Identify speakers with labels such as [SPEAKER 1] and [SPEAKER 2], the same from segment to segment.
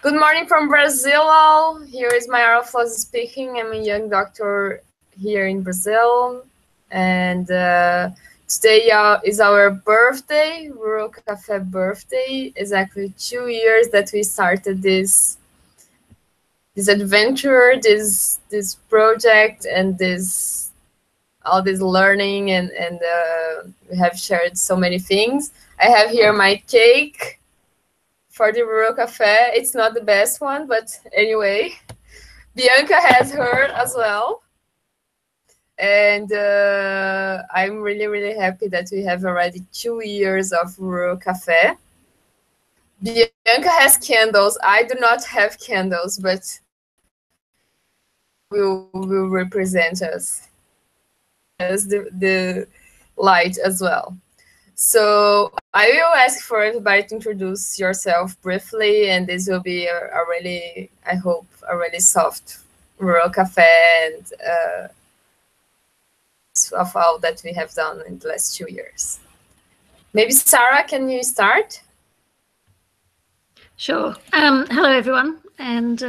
[SPEAKER 1] Good morning from Brazil all. Here is Mayara Flores speaking. I'm a young doctor here in Brazil. And today is our birthday, Rural Café birthday. Exactly 2 years that we started this adventure, this project, and all this learning, and we have shared so many things. I have here my cake for the Rural Café. It's not the best one, but anyway, Bianca has her as well. And I'm really, really happy that we have already 2 years of Rural Café. Bianca has candles. I do not have candles, but will represent us as the light as well. So I will ask for everybody to introduce yourself briefly, and this will be a really, I hope, a really soft Rural Café and of all that we have done in the last 2 years. Maybe Sarah, can you start?
[SPEAKER 2] Sure. Hello, everyone, and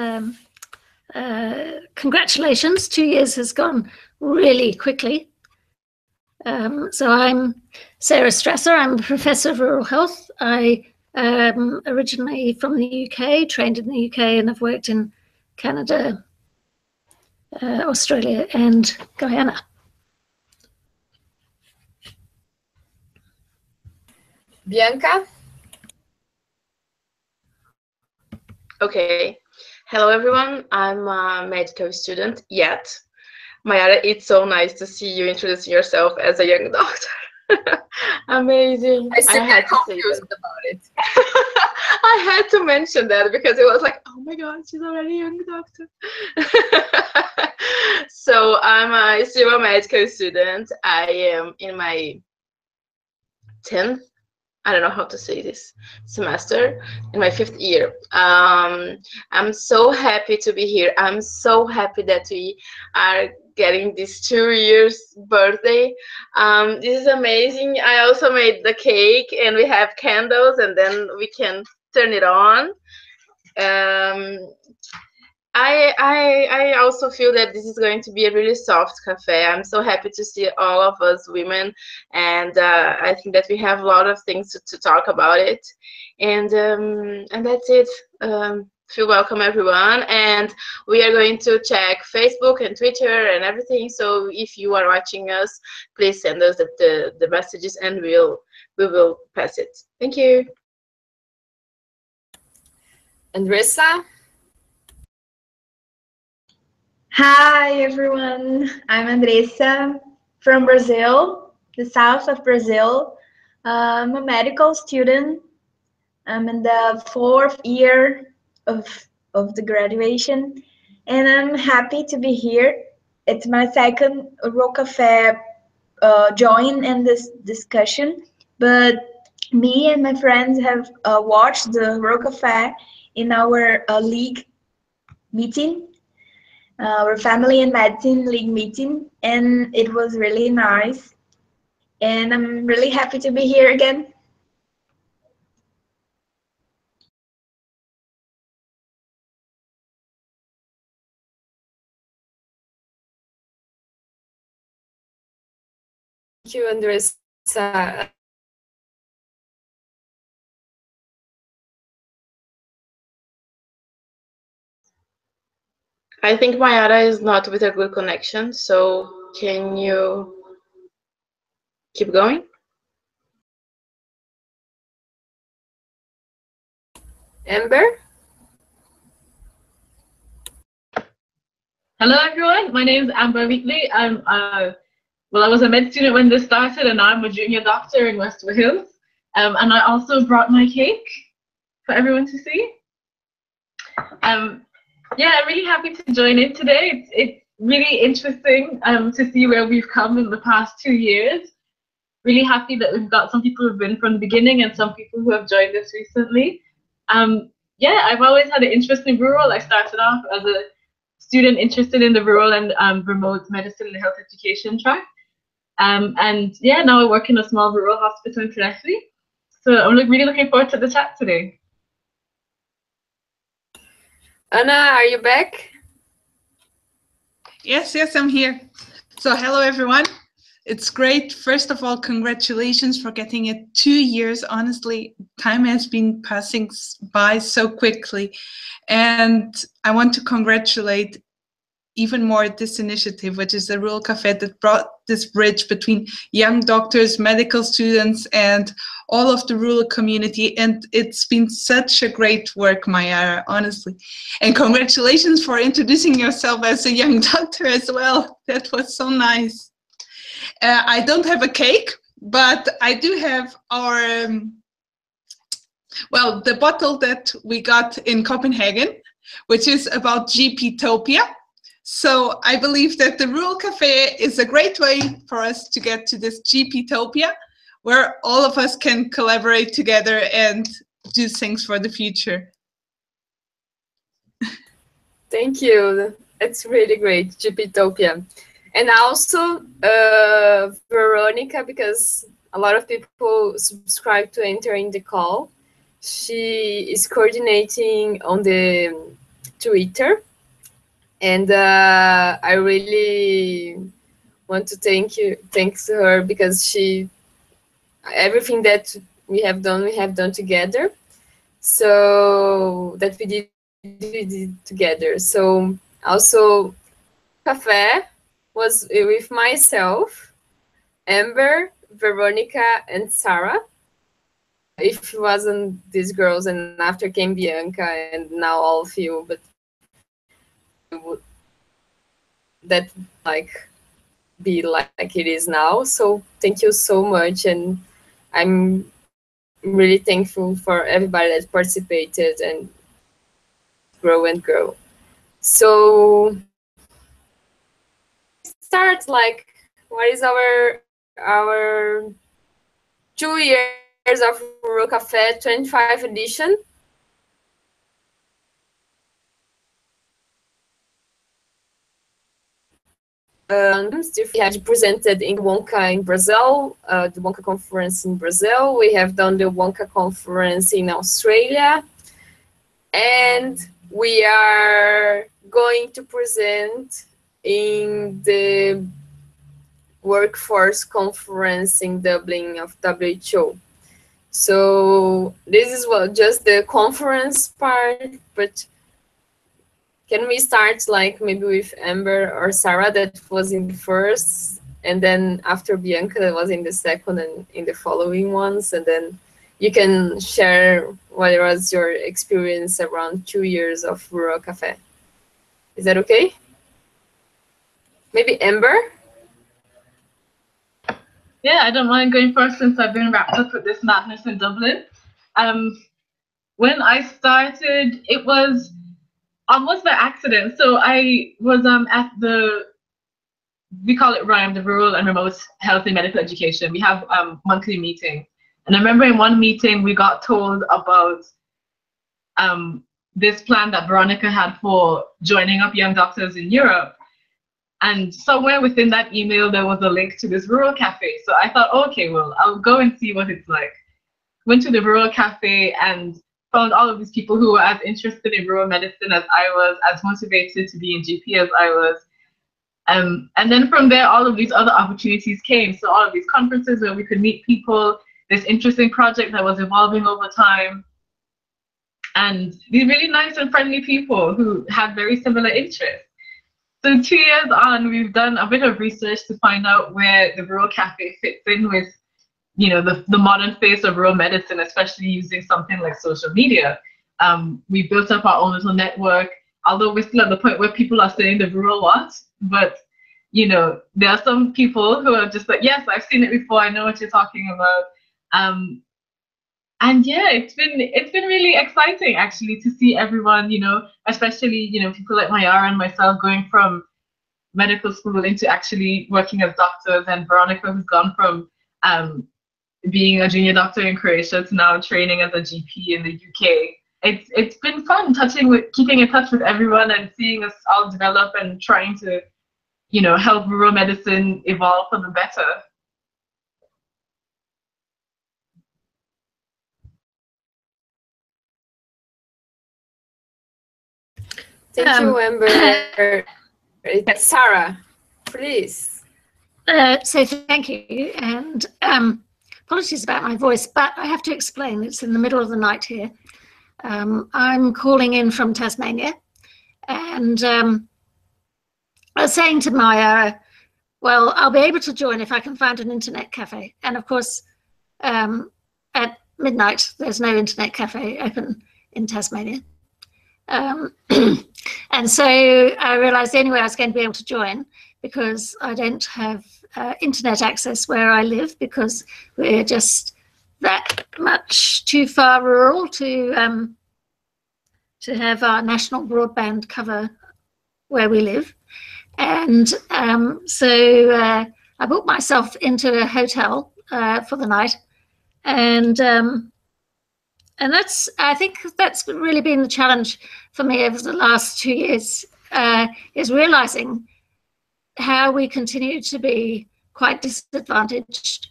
[SPEAKER 2] congratulations. 2 years has gone really quickly. So I'm Sarah Strasser. I'm a professor of rural health. I am originally from the UK, trained in the UK, and I've worked in Canada, Australia, and Guyana.
[SPEAKER 1] Bianca?
[SPEAKER 3] Okay. Hello, everyone. I'm a medical student yet. Mayara, it's so nice to see you introducing yourself as a young doctor. Amazing.
[SPEAKER 1] I still get confused about it.
[SPEAKER 3] I had to mention that because it was like, oh my God, she's already a young doctor. So I'm still a medical student. I am in my 10th, I don't know how to say this, semester, in my 5th year. I'm so happy to be here. I'm so happy that we are getting this 2 years birthday. This is amazing. I also made the cake, and we have candles, and then we can turn it on. I also feel that this is going to be a really soft cafe. I'm so happy to see all of us women, and I think that we have a lot of things to talk about it. And that's it. Feel welcome, everyone. And we are going to check Facebook and Twitter and everything. So if you are watching us, please send us the messages, and we will pass it. Thank you.
[SPEAKER 1] Andressa?
[SPEAKER 4] Hi, everyone. I'm Andressa from Brazil, the south of Brazil. I'm a medical student. I'm in the 4th year of the graduation, and I'm happy to be here. It's my second Rural Café join in this discussion, but me and my friends have watched the Rural Café in our league meeting. Our family and medicine league meeting, and it was really nice, and I'm really happy to be here again.
[SPEAKER 1] Thank you, Andressa.
[SPEAKER 3] I think Mayara is not with a good connection, so can you keep going?
[SPEAKER 1] Amber?
[SPEAKER 5] Hello, everyone. My name is Amber Wheatley. I was a med student when this started, and now I'm a junior doctor in West Wales. And I also brought my cake for everyone to see. Yeah, I'm really happy to join in today. It's really interesting to see where we've come in the past 2 years. Really happy that we've got some people who've been from the beginning and some people who have joined us recently. Yeah, I've always had an interest in rural. I started off as a student interested in the rural and remote medicine and health education track. And yeah, now I work in a small rural hospital internationally. So I'm really looking forward to the chat today.
[SPEAKER 1] Anna, are you back?
[SPEAKER 6] Yes, I'm here. So hello, everyone. It's great. First of all, congratulations for getting it 2 years. Honestly, time has been passing by so quickly. And I want to congratulate even more this initiative, which is the Rural Café, that brought this bridge between young doctors, medical students, and all of the rural community. And it's been such a great work, Maya, honestly. And congratulations for introducing yourself as a young doctor as well. That was so nice. I don't have a cake, but I do have our, the bottle that we got in Copenhagen, which is about GPtopia. So I believe that the Rural Café is a great way for us to get to this GPtopia, where all of us can collaborate together and do things for the future.
[SPEAKER 1] Thank you. It's really great, GPtopia. And also Veronica, because a lot of people subscribe to entering the call. She is coordinating on the Twitter. And I really want to thanks her, because everything that we have done together. So that we did together. So also Café was with myself, Amber, Veronica, and Sarah. If it wasn't these girls, and after came Bianca, and now all of you, but that like be like it is now. So thank you so much, and I'm really thankful for everybody that participated and grow and grow. So start like, what is our 2 years of Rural Café 25 edition? We have presented in Wonka in Brazil, the Wonka conference in Brazil. We have done the Wonka conference in Australia, and we are going to present in the workforce conference in Dublin of WHO. So this is just the conference part, but can we start like maybe with Amber or Sarah, that was in the first, and then after Bianca that was in the second, and in the following ones, and then you can share what was your experience around 2 years of Rural Café. Is that okay? Maybe Amber?
[SPEAKER 5] Yeah, I don't mind going first since I've been wrapped up with this madness in Dublin. When I started, it was almost by accident. So I was at we call it RIME, the Rural and Remote Health and Medical Education. We have monthly meetings. And I remember in one meeting, we got told about this plan that Veronica had for joining up young doctors in Europe. And somewhere within that email, there was a link to this Rural Cafe. So I thought, okay, well, I'll go and see what it's like. Went to the Rural Cafe and found all of these people who were as interested in rural medicine as I was, as motivated to be in GP as I was. And then from there, all of these other opportunities came. So all of these conferences where we could meet people, this interesting project that was evolving over time, and these really nice and friendly people who had very similar interests. So 2 years on, we've done a bit of research to find out where the Rural Cafe fits in with, you know, the modern face of rural medicine, especially using something like social media. We built up our own little network, although we're still at the point where people are saying the rural what, but you know, there are some people who are just like, yes, I've seen it before, I know what you're talking about. And yeah, it's been really exciting actually to see everyone, you know, especially, you know, people like Mayara and myself going from medical school into actually working as doctors, and Veronica, who's gone from being a junior doctor in Croatia to now training as a GP in the UK. It's been fun keeping in touch with everyone and seeing us all develop and trying to, you know, help rural medicine evolve for the better.
[SPEAKER 1] Thank you, Amber. It's Sarah, please.
[SPEAKER 2] So thank you, and apologies about my voice, but I have to explain, it's in the middle of the night here. I'm calling in from Tasmania, and I was saying to Maya, well, I'll be able to join if I can find an internet cafe. And of course, at midnight, there's no internet cafe open in Tasmania. And so I realized the only way I was going to be able to join, because I don't have internet access where I live, because we're just that much too far rural to have our national broadband cover where we live. And so I booked myself into a hotel for the night, and that's, I think that's really been the challenge for me over the last 2 years, is realizing how we continue to be quite disadvantaged.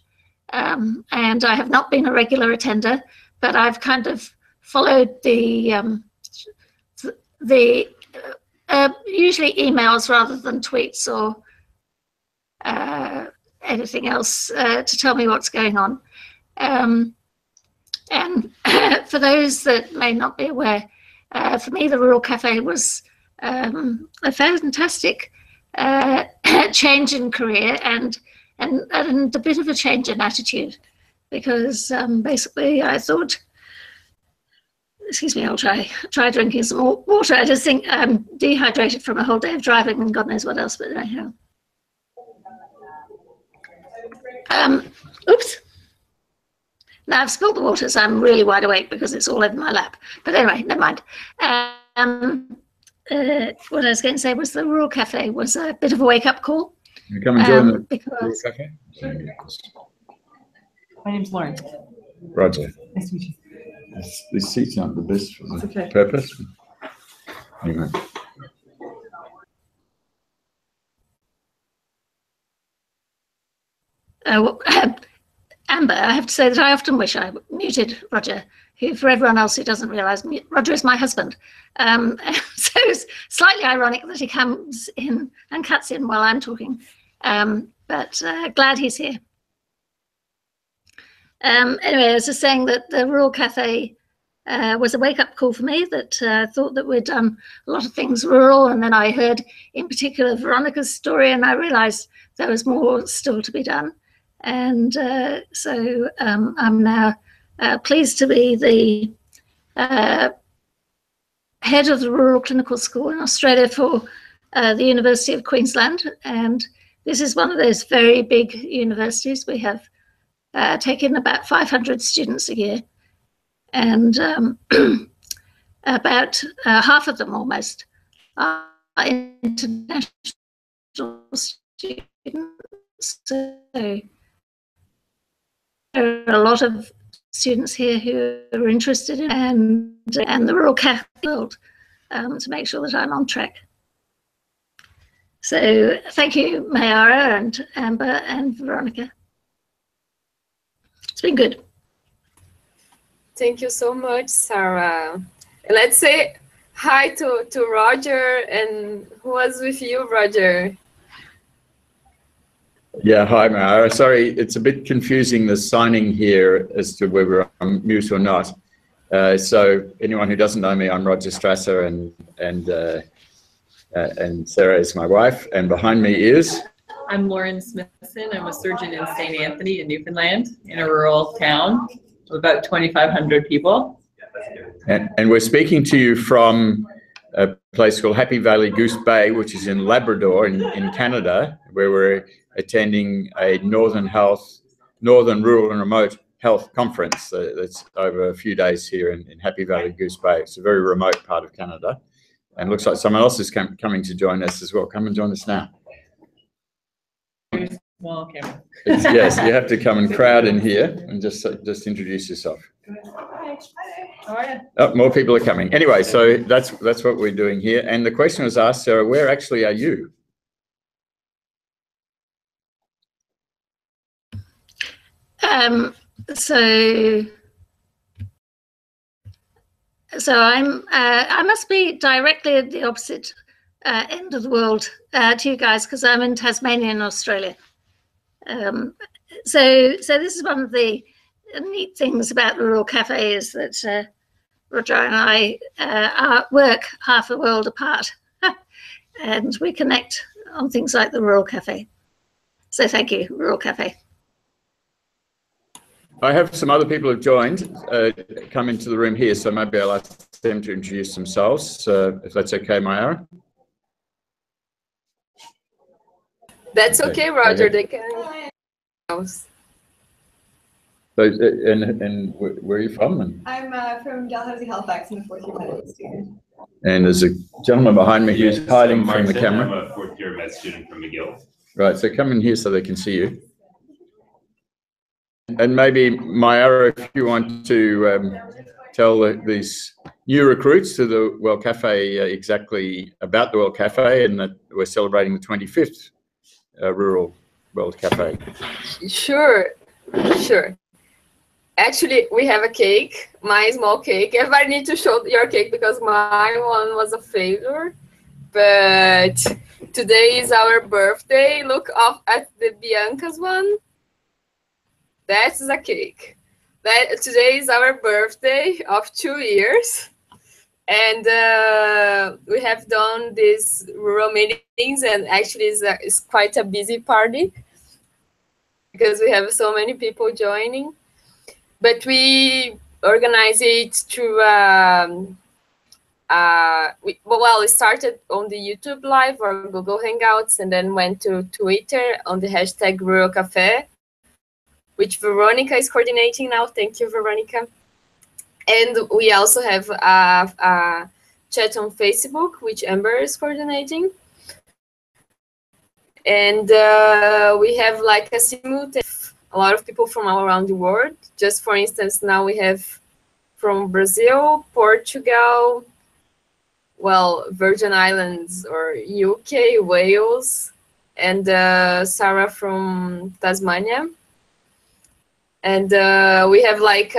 [SPEAKER 2] And I have not been a regular attender, but I've kind of followed the usually emails rather than tweets or anything else to tell me what's going on. And for those that may not be aware, for me, the Rural Café was a fantastic change in career and a bit of a change in attitude, because basically I thought, excuse me, I'll try drinking some more water. I just think I'm dehydrated from a whole day of driving and God knows what else, but anyhow. Oops. Now I've spilled the water, so I'm really wide awake because it's all over my lap. But anyway, never mind. What I was going to say was the Rural Café was a bit of a wake-up call.
[SPEAKER 7] You come and join the
[SPEAKER 2] because
[SPEAKER 7] Rural Cafe?
[SPEAKER 8] My name's Lauren.
[SPEAKER 7] Roger.
[SPEAKER 8] Nice to meet you.
[SPEAKER 7] These seats aren't the best for the
[SPEAKER 8] Okay.
[SPEAKER 7] purpose. Anyway.
[SPEAKER 2] Amber, I have to say that I often wish I muted Roger, who, for everyone else who doesn't realise, Roger is my husband. So it's slightly ironic that he comes in and cuts in while I'm talking, but glad he's here. Anyway, I was just saying that the Rural Café was a wake-up call for me, that thought that we'd done a lot of things rural, and then I heard in particular Veronica's story, and I realised there was more still to be done. And so I'm now pleased to be the head of the Rural Clinical School in Australia for the University of Queensland. And this is one of those very big universities. We have taken about 500 students a year, and about half of them almost are international students. So there are a lot of students here who are interested in and the Rural Café world, to make sure that I'm on track. So thank you, Mayara and Amber and Veronica. It's been good.
[SPEAKER 1] Thank you so much, Sarah. And let's say hi to Roger. And who was with you, Roger?
[SPEAKER 7] Yeah, hi, Mara. Sorry, it's a bit confusing, the signing here as to whether I'm mute or not. So anyone who doesn't know me, I'm Roger Strasser, and Sarah is my wife. And behind me is?
[SPEAKER 8] I'm Lauren Smithson. I'm a surgeon in St. Anthony in Newfoundland, in a rural town of about 2,500 people.
[SPEAKER 7] And we're speaking to you from a place called Happy Valley Goose Bay, which is in Labrador in Canada, where we're attending a Northern Rural and Remote Health Conference that's over a few days here in Happy Valley Goose Bay. It's a very remote part of Canada, and looks like someone else is coming to join us as well. Come and join us now.
[SPEAKER 8] Small camera.
[SPEAKER 7] Yes, you have to come and crowd in here and just introduce yourself.
[SPEAKER 8] Hi. How are you?
[SPEAKER 7] Oh, more people are coming. Anyway, so that's what we're doing here. And the question was asked, Sarah, where actually are you?
[SPEAKER 2] So So I must be directly at the opposite end of the world to you guys, because I'm in Tasmania in Australia. So this is one of the neat things about the Rural Café, is that Roger and I work half a world apart, and we connect on things like the Rural Café. So thank you, Rural Café.
[SPEAKER 7] I have some other people who've joined, come into the room here, so maybe I'll ask them to introduce themselves, if that's okay, Mayara.
[SPEAKER 1] That's okay, Roger. They can.
[SPEAKER 7] So, and where are you from?
[SPEAKER 9] I'm from Dalhousie, Halifax. I'm a fourth-year medical student.
[SPEAKER 7] And there's a gentleman behind me who's hiding from the camera.
[SPEAKER 10] I'm a fourth-year med student from McGill.
[SPEAKER 7] Right, so come in here so they can see you. And maybe, Mayara, if you want to tell these new recruits to the World Cafe exactly about the World Cafe, and that we're celebrating the 25th Rural World Cafe.
[SPEAKER 1] Sure. Actually, we have a cake, my small cake. Everybody need to show your cake because my one was a failure. But today is our birthday. Look up at the Bianca's one. That's a cake. Today is our birthday of 2 years. And we have done these rural meetings, and actually it's quite a busy party because we have so many people joining. But we organize it through, we started on the YouTube Live or Google Hangouts, and then went to Twitter on the hashtag Rural Café, which Veronica is coordinating now. Thank you, Veronica. And we also have a chat on Facebook, which Amber is coordinating. And we have like a simultaneous, a lot of people from all around the world. Just for instance, now we have from Brazil, Portugal, well, Virgin Islands or UK, Wales, and Sarah from Tasmania. And we have like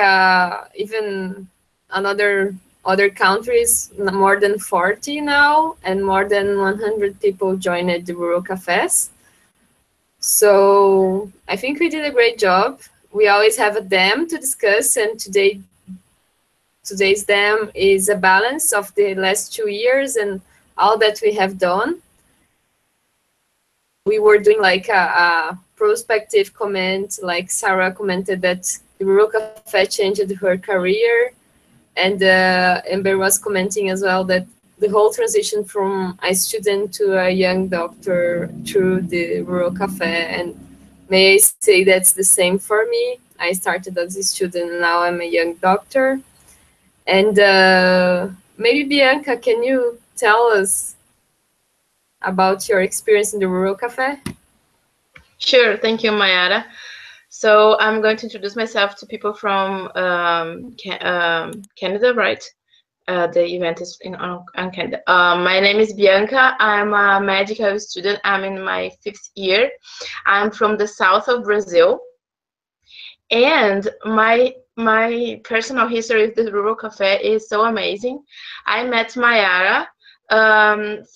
[SPEAKER 1] even other countries, more than 40 now, and more than 100 people joined the Rural Cafés. So I think we did a great job. We always have a DEM to discuss, and today's DEM is a balance of the last 2 years and all that we have done. We were doing like a prospective comment, like Sarah commented that the Rural Café changed her career, and Amber was commenting as well that the whole transition from a student to a young doctor through the Rural Café. And may I say that's the same for me. I started as a student, now I'm a young doctor. And maybe Bianca, can you tell us about your experience in the Rural Café?
[SPEAKER 3] Sure, thank you, Mayara. So I'm going to introduce myself to people from Canada, right? The event is in Canada. My name is Bianca. I'm a medical student. I'm in my 5th year. I'm from the south of Brazil. And my personal history with the Rural Café is so amazing. I met Mayara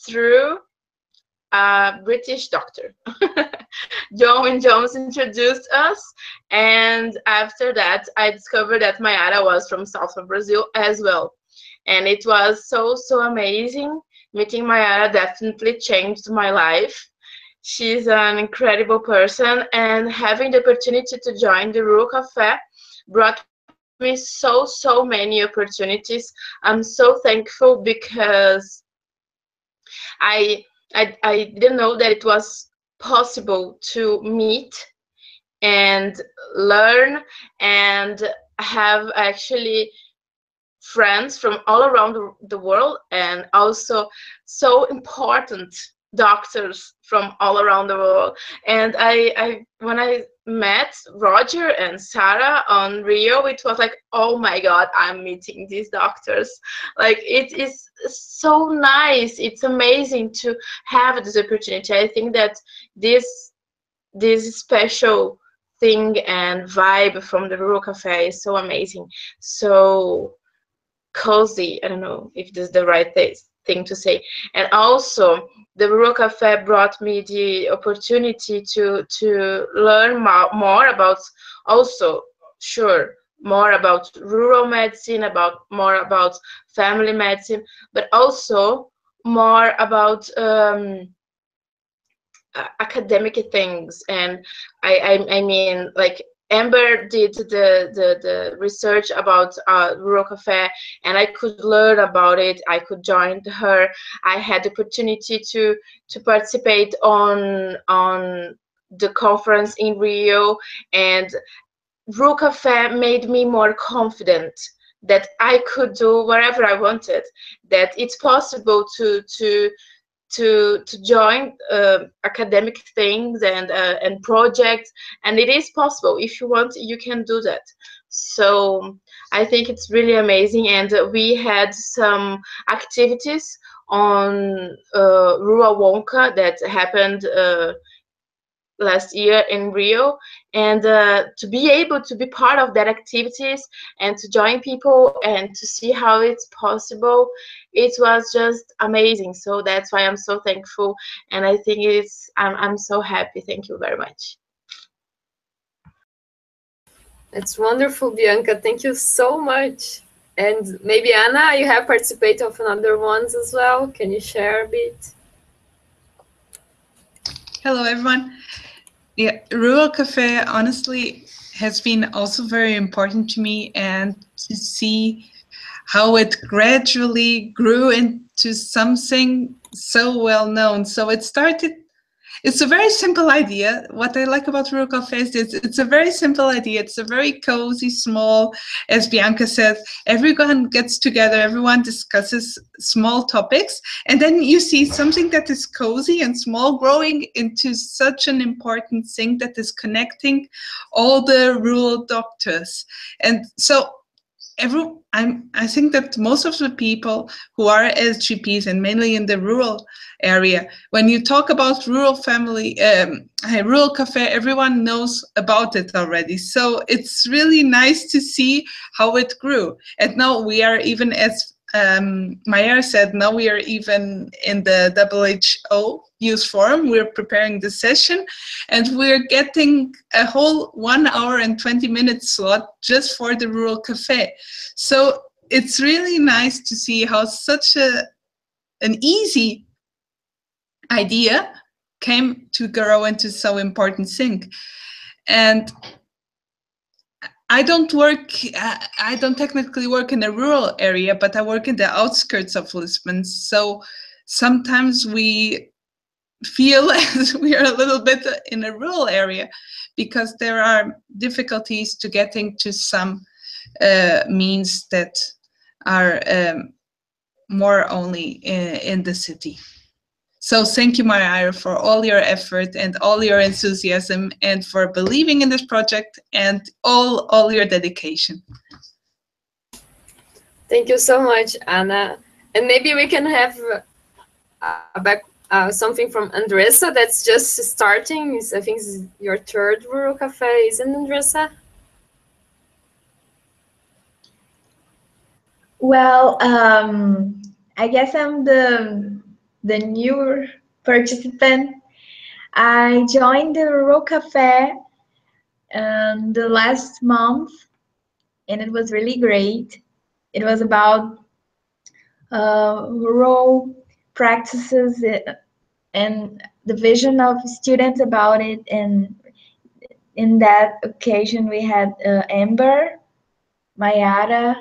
[SPEAKER 3] through a British doctor. John Jones introduced us, and after that I discovered that Mayara was from south of Brazil as well. And it was so amazing. Meeting Mayara definitely changed my life. She's an incredible person, and having the opportunity to join the Rural Café brought me so many opportunities. I'm so thankful because I didn't know that it was possible to meet and learn and have actually friends from all around the world, and also so important doctors from all around the world. And when I met Roger and Sarah on Rio, it was like, oh my God, I'm meeting these doctors. Like, it is so nice. It's amazing to have this opportunity. I think that this special thing and vibe from the Rural Café is so amazing. So cozy. I don't know if this is the right thing to say. And also, the Rural Café brought me the opportunity to learn more about, also, sure, more about rural medicine, more about family medicine, but also more about academic things. And I mean, like, Amber did the research about Rural Café, and I could learn about it. I could join her. I had the opportunity to participate on the conference in Rio, and Rural Café made me more confident that I could do whatever I wanted. That it's possible to join academic things and projects, and it is possible. If you want, you can do that. So I think it's really amazing. And we had some activities on Rural Wonka that happened last year in Rio, and to be able to be part of that activities and to join people and to see how it's possible, it was just amazing. So that's why I'm so thankful, and I think I'm so happy. Thank you very much.
[SPEAKER 1] It's wonderful, Bianca. Thank you so much. And maybe Anna, you have participated of another ones as well. Can you share a bit?
[SPEAKER 6] Hello, everyone. Yeah, Rural Café honestly has been also very important to me, and to see how it gradually grew into something so well known. So it started, it's a very simple idea. What I like about Rural Café is it's a very simple idea. It's a very cozy, small, as Bianca said, everyone gets together, everyone discusses small topics, and then you see something that is cozy and small growing into such an important thing that is connecting all the rural doctors. And so I think that most of the people who are SGPs, and mainly in the rural area, when you talk about rural café, everyone knows about it already. So it's really nice to see how it grew. And now we are even, as Maya said, now we are even in the WHO Youth Forum. We're preparing the session, and we're getting a whole 1 hour and 20-minute slot just for the Rural Café. So it's really nice to see how such an easy idea came to grow into so important thing. And I don't technically work in a rural area, but I work in the outskirts of Lisbon. So sometimes we feel as we are a little bit in a rural area, because there are difficulties to getting to some means that are more only in the city. So thank you, Mariah, for all your effort and all your enthusiasm, and for believing in this project, and all your dedication.
[SPEAKER 1] Thank you so much, Anna. And maybe we can have something from Andressa that's just starting. I think it's your third Rural Café, isn't it, Andressa?
[SPEAKER 4] Well, I guess I'm the newer participant. I joined the Rural Café the last month, and it was really great. It was about rural practices and the vision of students about it. And in that occasion, we had Amber, Mayara,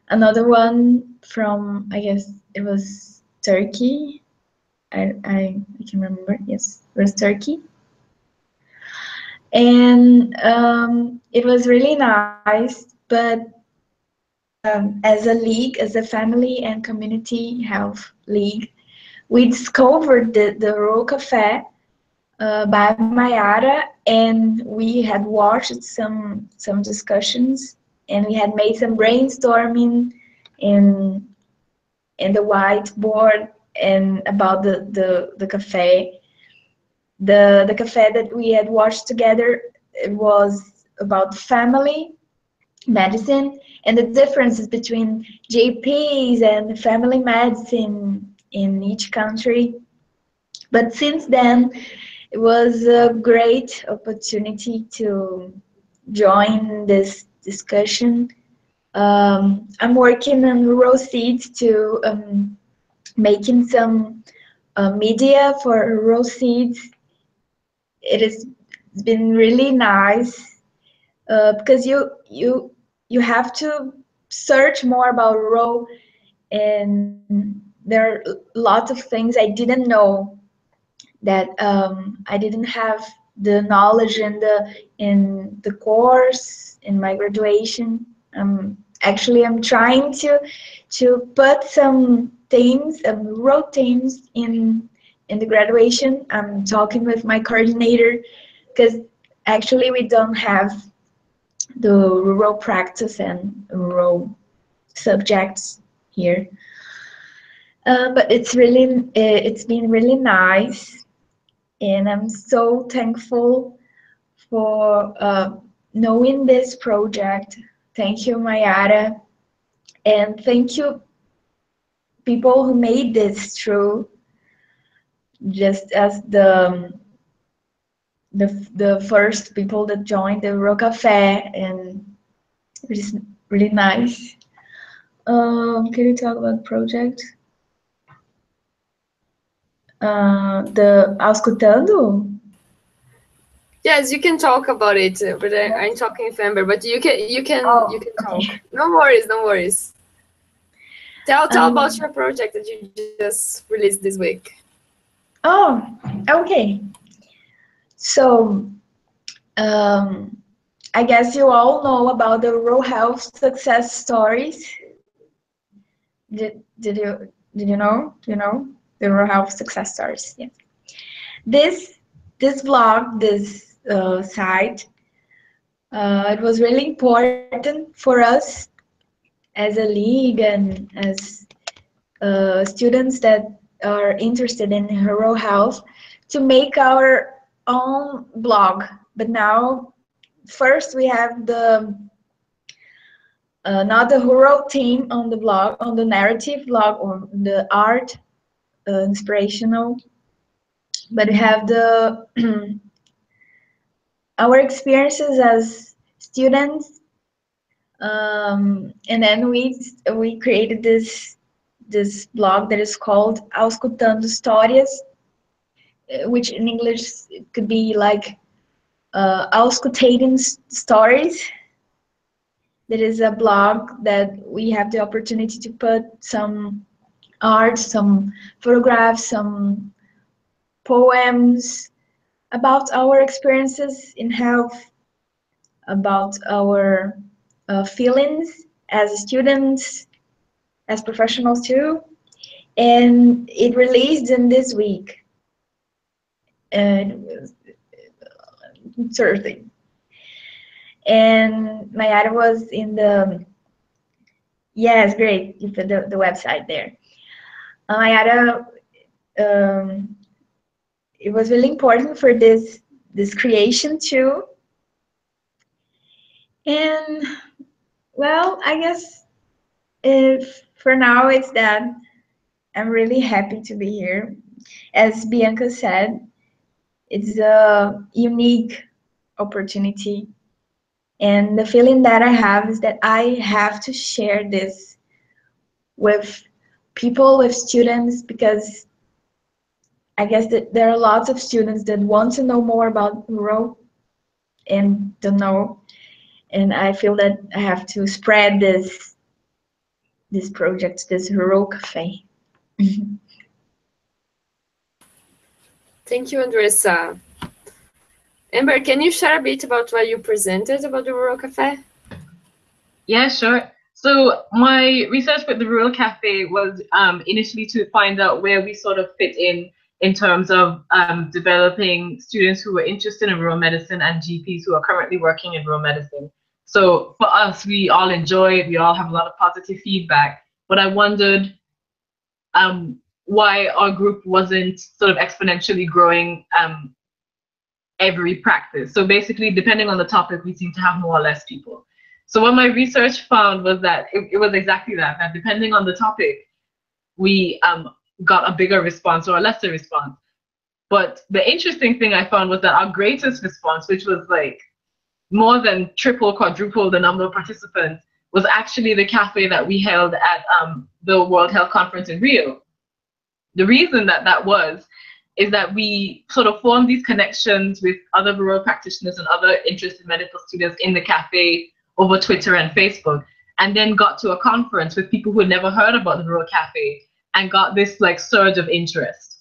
[SPEAKER 4] another one from, I guess it was Turkey. I can remember. Yes, it was Turkey. And it was really nice. But as a league, as a family and community health league, we discovered the Rural Café by Mayara, and we had watched some discussions, and we had made some brainstorming in the whiteboard and about the cafe. The cafe that we had watched together, it was about family, medicine and the differences between GPs and family medicine in each country. But since then, it was a great opportunity to join this discussion. I'm working on rural seeds to making some media for rural seeds. It has been really nice because you have to search more about rural, and there are lots of things I didn't know, that I didn't have the knowledge in the course in my graduation. Actually, I'm trying to put some themes, rural themes in the graduation. I'm talking with my coordinator because actually we don't have the rural practice and rural subjects here. But it's been really nice, and I'm so thankful for knowing this project. Thank you, Mayara, and thank you, people who made this true. Just as the first people that joined the Rural Café, and it is really nice. Can you talk about the project? The Auscultando?
[SPEAKER 1] Yes, you can talk about it, but I'm talking with Amber. But you can
[SPEAKER 4] Oh,
[SPEAKER 1] you can talk.
[SPEAKER 4] okay.
[SPEAKER 1] No worries, no worries. Tell about your project that you just released this week.
[SPEAKER 4] Oh, okay. So, I guess you all know about the rural health success stories. Did you know? Do you know the rural health success stories? Yeah. This blog, this site, it was really important for us as a league and as students that are interested in rural health to make our own blog. But now, first we have the not the rural theme on the blog, on the narrative blog or the art inspirational, but we have the our experiences as students, and then we created this blog that is called Auscultando Histórias, which in English it could be like Auscultating Stories. That is a blog that we have the opportunity to put some art, some photographs, some poems about our experiences in health, about our feelings as students, as professionals too. And it released in this week, and it was Thursday. And Mayara was in the, yes, great, you put the website there. Mayara, it was really important for this creation too. And well, I guess if for now it's that. I'm really happy to be here. As Bianca said, it's a unique opportunity. And the feeling that I have is that I have to share this with people, with students, because I guess that there are lots of students that want to know more about rural and don't know. And I feel that I have to spread this project, this Rural Café.
[SPEAKER 1] Thank you, Andressa. Amber, can you share a bit about what you presented about the Rural Café?
[SPEAKER 5] Yeah, sure. So my research with the Rural Cafe was initially to find out where we sort of fit in terms of developing students who were interested in rural medicine and GPs who are currently working in rural medicine. So for us, we all enjoy it. We all have a lot of positive feedback. But I wondered why our group wasn't sort of exponentially growing every practice. So basically, depending on the topic, we seem to have more or less people. So what my research found was that it was exactly that, that depending on the topic, we got a bigger response or a lesser response. But the interesting thing I found was that our greatest response, which was like more than triple, quadruple the number of participants, was actually the cafe that we held at the World Health Conference in Rio. The reason that that was is that we sort of formed these connections with other rural practitioners and other interested medical students in the cafe over Twitter and Facebook, and then got to a conference with people who had never heard about the Rural Cafe and got this like surge of interest.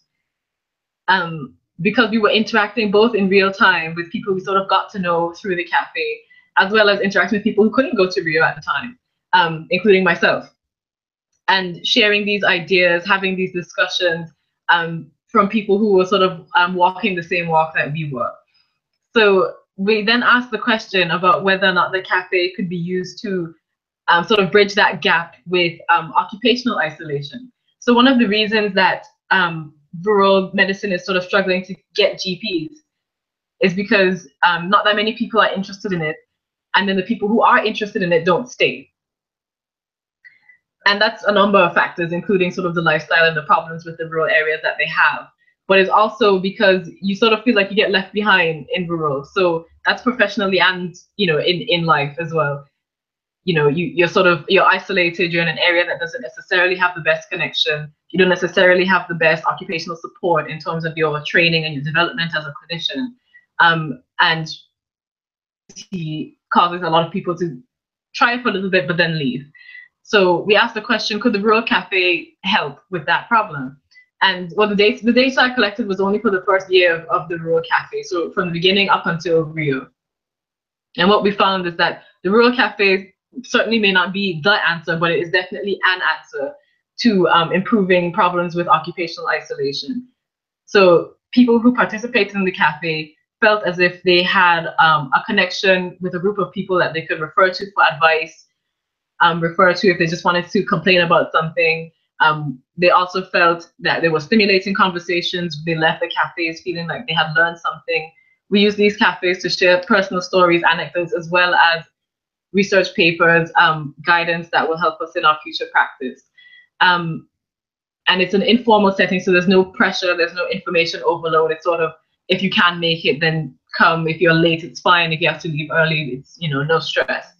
[SPEAKER 5] Because we were interacting both in real time with people we sort of got to know through the cafe, as well as interacting with people who couldn't go to Rio at the time, including myself, and sharing these ideas, having these discussions from people who were sort of walking the same walk that we were. So we then asked the question about whether or not the cafe could be used to sort of bridge that gap with occupational isolation. So one of the reasons that rural medicine is sort of struggling to get GPs is because not that many people are interested in it, and then the people who are interested in it don't stay. And that's a number of factors, including sort of the lifestyle and the problems with the rural areas that they have. But it's also because you sort of feel like you get left behind in rural. So that's professionally and, you know, in life as well. You know, you're isolated, you're in an area that doesn't necessarily have the best connection. You don't necessarily have the best occupational support in terms of your training and your development as a clinician. And he causes a lot of people to try for a little bit, but then leave. So we asked the question, could the Rural Cafe help with that problem? And well, the data I collected was only for the first year of the Rural Cafe, so from the beginning up until Rio. And what we found is that the Rural Cafe certainly may not be the answer, but it is definitely an answer to improving problems with occupational isolation. So people who participated in the cafe felt as if they had a connection with a group of people that they could refer to for advice, refer to if they just wanted to complain about something. They also felt that they were stimulating conversations. They left the cafes feeling like they had learned something. We use these cafes to share personal stories, anecdotes, as well as research papers, guidance that will help us in our future practice. And it's an informal setting, so there's no pressure, there's no information overload. It's sort of, if you can make it, then come. If you're late, it's fine. If you have to leave early, it's, you know, no stress.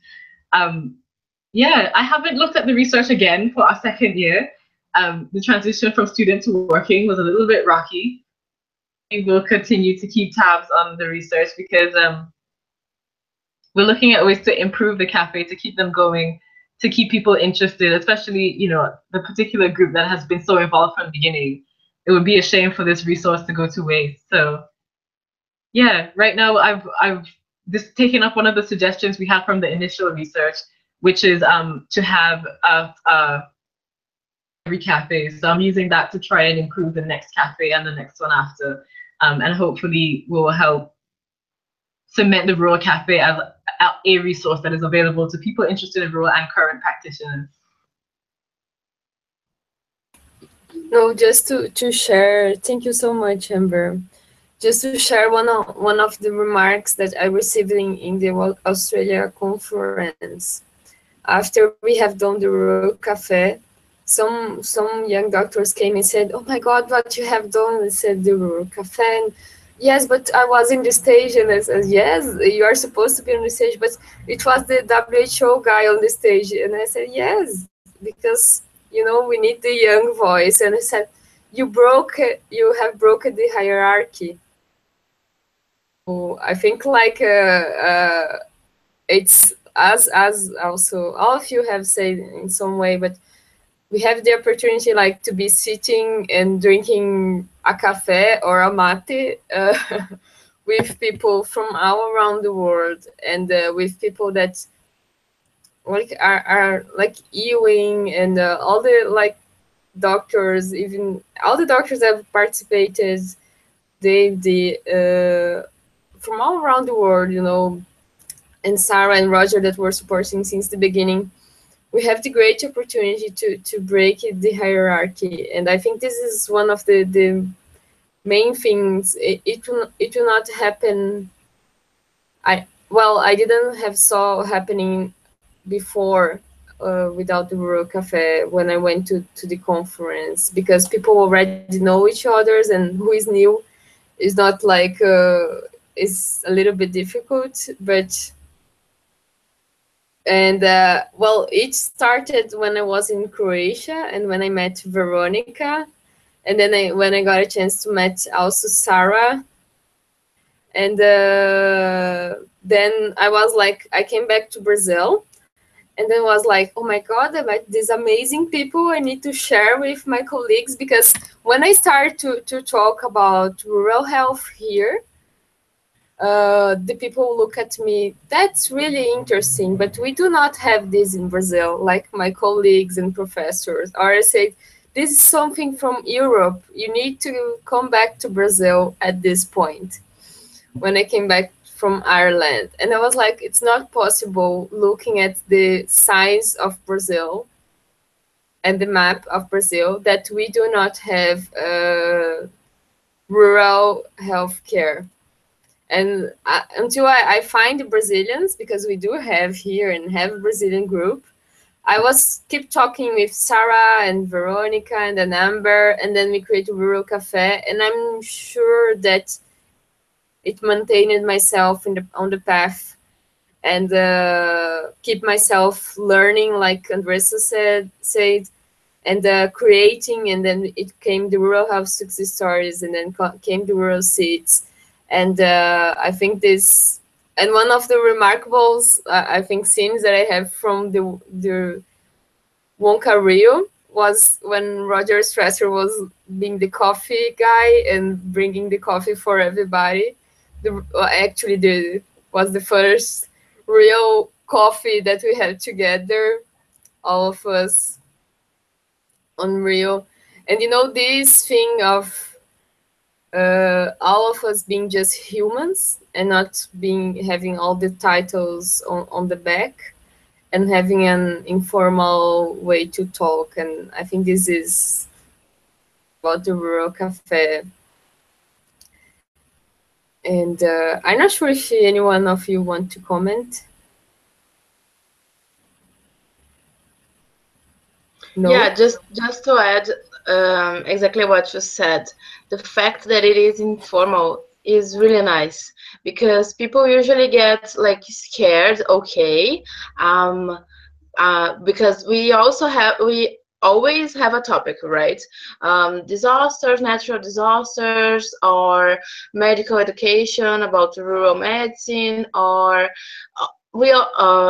[SPEAKER 5] Yeah, I haven't looked at the research again for our second year. The transition from student to working was a little bit rocky. We will continue to keep tabs on the research because we're looking at ways to improve the cafe, to keep them going, to keep people interested, especially, you know, the particular group that has been so involved from the beginning. It would be a shame for this resource to go to waste. So yeah, right now I've just taken up one of the suggestions we had from the initial research, which is to have every cafe. So I'm using that to try and improve the next cafe and the next one after. And hopefully will help cement the Rural Cafe as a resource that is available to people interested in rural and current practitioners.
[SPEAKER 1] No, just to share, thank you so much, Amber. Just to share one of the remarks that I received in the Australia conference. After we have done the Rural Cafe, some young doctors came and said, "Oh my God, what you have done!" They said the Rural Cafe. And, yes, but I was in the stage, and I said, "Yes, you are supposed to be on the stage," but it was the WHO guy on the stage, and I said, "Yes, because you know we need the young voice." And I said, "You have broken the hierarchy." So I think like it's as also all of you have said in some way, but we have the opportunity like to be sitting and drinking a cafe or a mate with people from all around the world, and with people that like are like Ewing and all the like doctors, even all the doctors that have participated, from all around the world, you know, and Sarah and Roger that were supporting since the beginning. We have the great opportunity to break the hierarchy, and I think this is one of the main things. It will not happen. I didn't have saw happening before, without the Rural Cafe, when I went to the conference, because people already know each others, and who is new is not like is a little bit difficult. But and well, it started when I was in Croatia and when I met Veronica, and then when I got a chance to meet also Sarah. And then I was like, I came back to Brazil, and then was like, oh my God, I met these amazing people I need to share with my colleagues. Because when I started to talk about rural health here, the people look at me, that's really interesting, but we do not have this in Brazil, like my colleagues and professors. Or I said, this is something from Europe. You need to come back to Brazil at this point. When I came back from Ireland, and I was like, it's not possible looking at the size of Brazil and the map of Brazil that we do not have rural healthcare. And until I find the Brazilians, because we do have here and have a Brazilian group, I was keep talking with Sarah and Veronica and then Amber, and then we create a Rural Cafe, and I'm sure that it maintained myself on the path, and keep myself learning, like Andressa said, and creating, and then it came the Rural Health Success Stories, and then came the Rural Seeds. And I think this, and one of the remarkable, I think, scenes that I have from the Wonka Rio was when Roger Stresser was being the coffee guy and bringing the coffee for everybody. Actually, was the first real coffee that we had together, all of us on Rio. And this thing of all of us being just humans and not having all the titles on the back, and having an informal way to talk. And I think this is about the Rural Cafe. And I'm not sure if any one of you want to comment. No?
[SPEAKER 3] Yeah, just to add exactly what you said, the fact that it is informal is really nice, because people usually get like scared, okay, because we always have a topic, right? Disasters, natural disasters, or medical education about rural medicine, or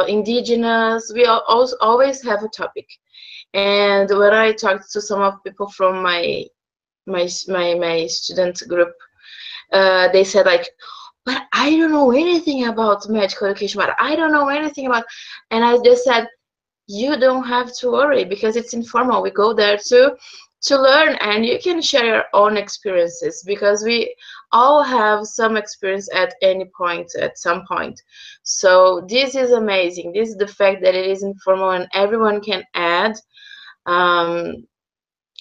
[SPEAKER 3] indigenous. We always have a topic. And when I talked to some of people from my student group, they said like, but I don't know anything about medical education, but I don't know anything about, and I just said, you don't have to worry, because it's informal. We go there to learn, and you can share your own experiences, because we all have some experience at some point. So this is amazing. This is the fact that it is informal and everyone can add.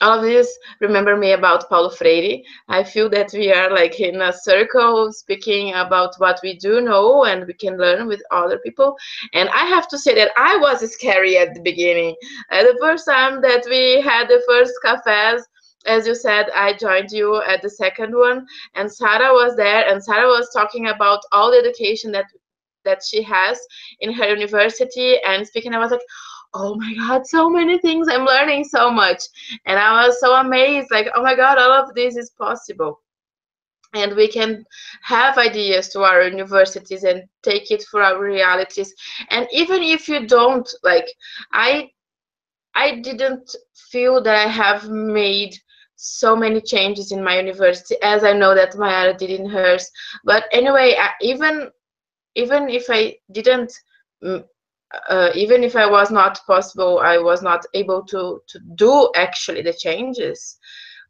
[SPEAKER 3] All of this remember me about Paulo Freire. I feel that we are like in a circle speaking about what we do know and we can learn with other people. And I have to say that I was scary at the beginning. The first time that we had the first cafes, as you said, I joined you at the second one, and Sarah was there, and Sarah was talking about all the education that she has in her university, and speaking. I was like, oh my God, so many things. I'm learning so much. And I was so amazed, like, oh my God, all of this is possible. And we can have ideas to our universities and take it for our realities. And even if you don't, like, I didn't feel that I have made so many changes in my university as I know that Mayara did in hers. But anyway, even if I didn't, even if I was not able to do actually the changes.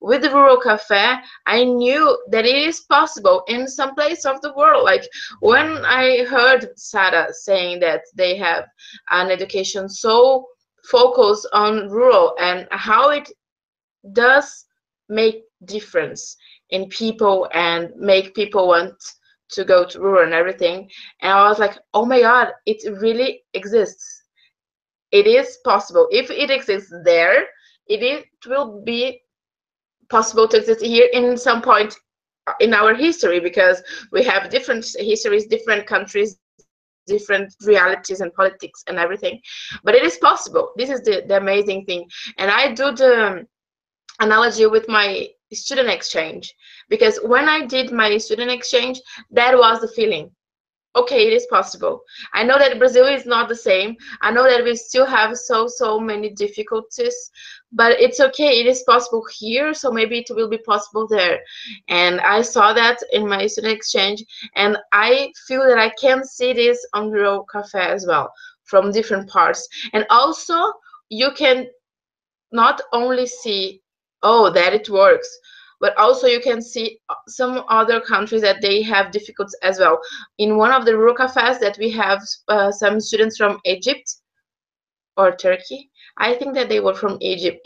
[SPEAKER 3] With the Rural Cafe, I knew that it is possible in some place of the world. Like when I heard Sarah saying that they have an education so focused on rural and how it does make difference in people and make people want to go to rural and everything. And I was like, oh my God, it really exists. it is possible. If it exists there, it will be possible to exist here in some point in our history, because we have different histories, different countries, different realities and politics and everything. But it is possible. This is the amazing thing. And I do the analogy with my student exchange, because when I did my student exchange, that was the feeling. Okay, it is possible. I know that Brazil is not the same. I know that we still have so many difficulties, but it's okay. It is possible here, so maybe it will be possible there. And I saw that in my student exchange, and I feel that I can see this on Rural Café as well, from different parts. And also, you can not only see, oh, that it works, but also you can see some other countries that they have difficulties as well. In one of the rural cafes that we have some students from Egypt or Turkey, I think that they were from Egypt.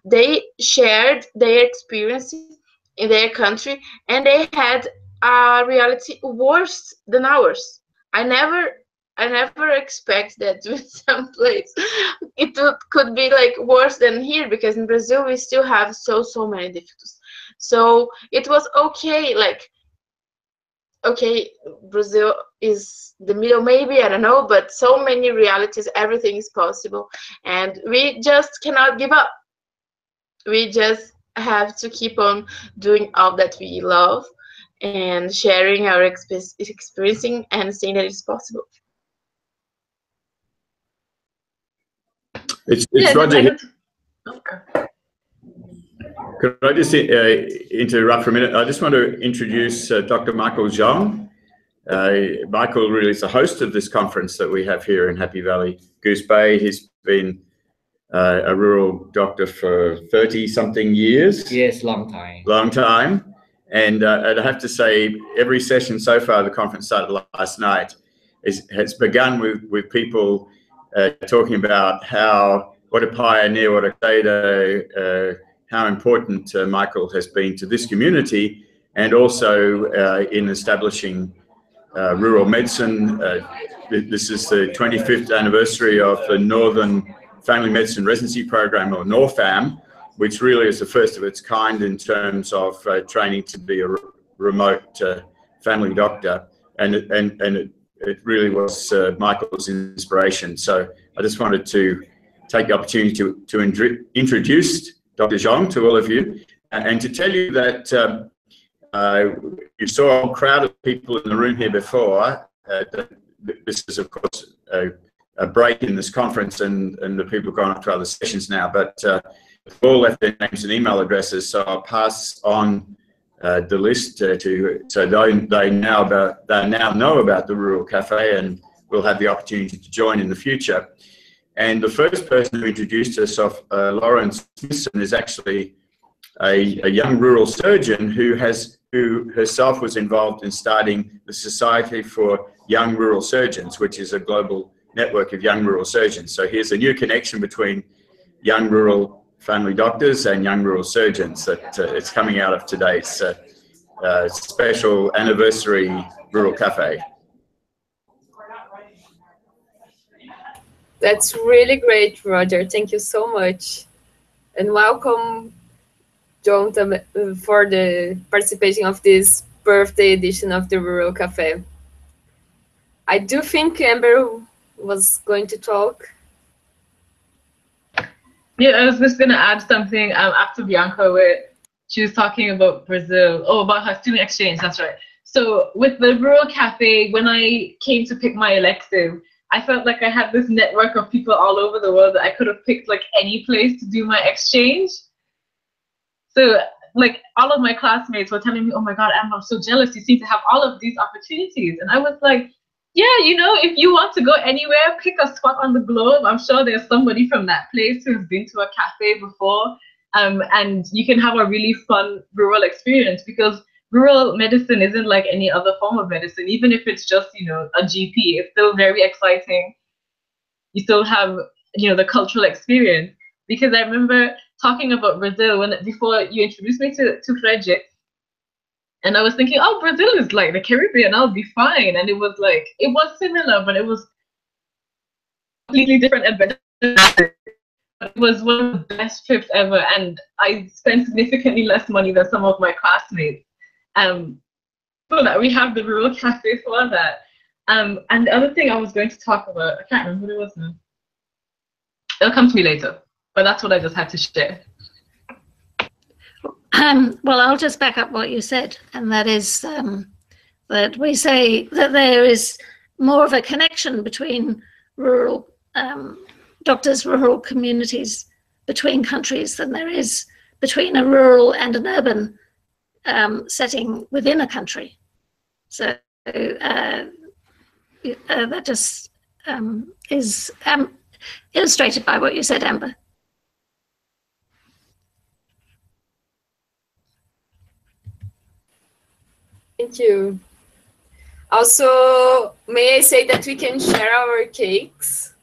[SPEAKER 3] They shared their experiences in their country, and they had a reality worse than ours. I never expect that with some place could be like worse than here, because in Brazil we still have so many difficulties. So it was okay, like, okay, Brazil is the middle, maybe, I don't know, but so many realities, everything is possible, and we just cannot give up. We just have to keep on doing all that we love and sharing our experiencing and saying that it's possible.
[SPEAKER 7] It's
[SPEAKER 5] Yeah,
[SPEAKER 7] Roger.
[SPEAKER 5] okay.
[SPEAKER 7] Could I just interrupt for a minute? I just want to introduce Dr. Michael Zhang. Michael really is the host of this conference that we have here in Happy Valley, Goose Bay. He's been a rural doctor for 30-something years.
[SPEAKER 11] Yes, long time.
[SPEAKER 7] Long time. And I'd have to say, every session so far, the conference started last night, has begun with people talking about what a pioneer, what a creator, how important Michael has been to this community, and also in establishing rural medicine. This is the 25th anniversary of the Northern Family Medicine Residency Program, or NORFAM, which really is the first of its kind in terms of training to be a remote family doctor. And it really was Michael's inspiration. So I just wanted to take the opportunity to introduce Dr. Zhang to all of you, and to tell you that you saw a crowd of people in the room here before. This is, of course, a break in this conference, and the people have gone up to other sessions now, but they've all left their names and email addresses, so I'll pass on the list so they now know about the Rural Cafe, and will have the opportunity to join in the future. And the first person who introduced herself, Lauren Smithson, is actually a young rural surgeon who herself was involved in starting the Society for Young Rural Surgeons, which is a global network of young rural surgeons. So here's a new connection between young rural family doctors and young rural surgeons that it's coming out of today's special anniversary Rural Cafe.
[SPEAKER 1] That's really great, Roger. Thank you so much. And welcome, John, for the participation of this birthday edition of the Rural Cafe. I do think Amber was going to talk.
[SPEAKER 5] Yeah, I was just going to add something after Bianca, where she was talking about Brazil. Oh, about her student exchange, that's right. So with the Rural Cafe, when I came to pick my elective, I felt like I had this network of people all over the world that I could have picked like any place to do my exchange. So like all of my classmates were telling me, oh my God, Amber, I'm so jealous. You seem to have all of these opportunities. And I was like, yeah, you know, if you want to go anywhere, pick a spot on the globe. I'm sure there's somebody from that place who's been to a cafe before, and you can have a really fun rural experience, because rural medicine isn't like any other form of medicine. Even if it's just, you know, a GP, it's still very exciting. You still have, you know, the cultural experience. Because I remember talking about Brazil before you introduced me to Frederick, and I was thinking, oh, Brazil is like the Caribbean, I'll be fine. And it was like, it was similar, but it was completely different adventure. It was one of the best trips ever, and I spent significantly less money than some of my classmates. So that we have the Rural Café for that. And the other thing I was going to talk about, I can't remember what it was now. It'll come to me later, but that's what I just had to share.
[SPEAKER 2] Well, I'll just back up what you said, and that is that we say that there is more of a connection between rural doctors, rural communities between countries than there is between a rural and an urban setting within a country. So that just is illustrated by what you said, Amber.
[SPEAKER 1] Thank you. Also, may I say that we can share our cakes?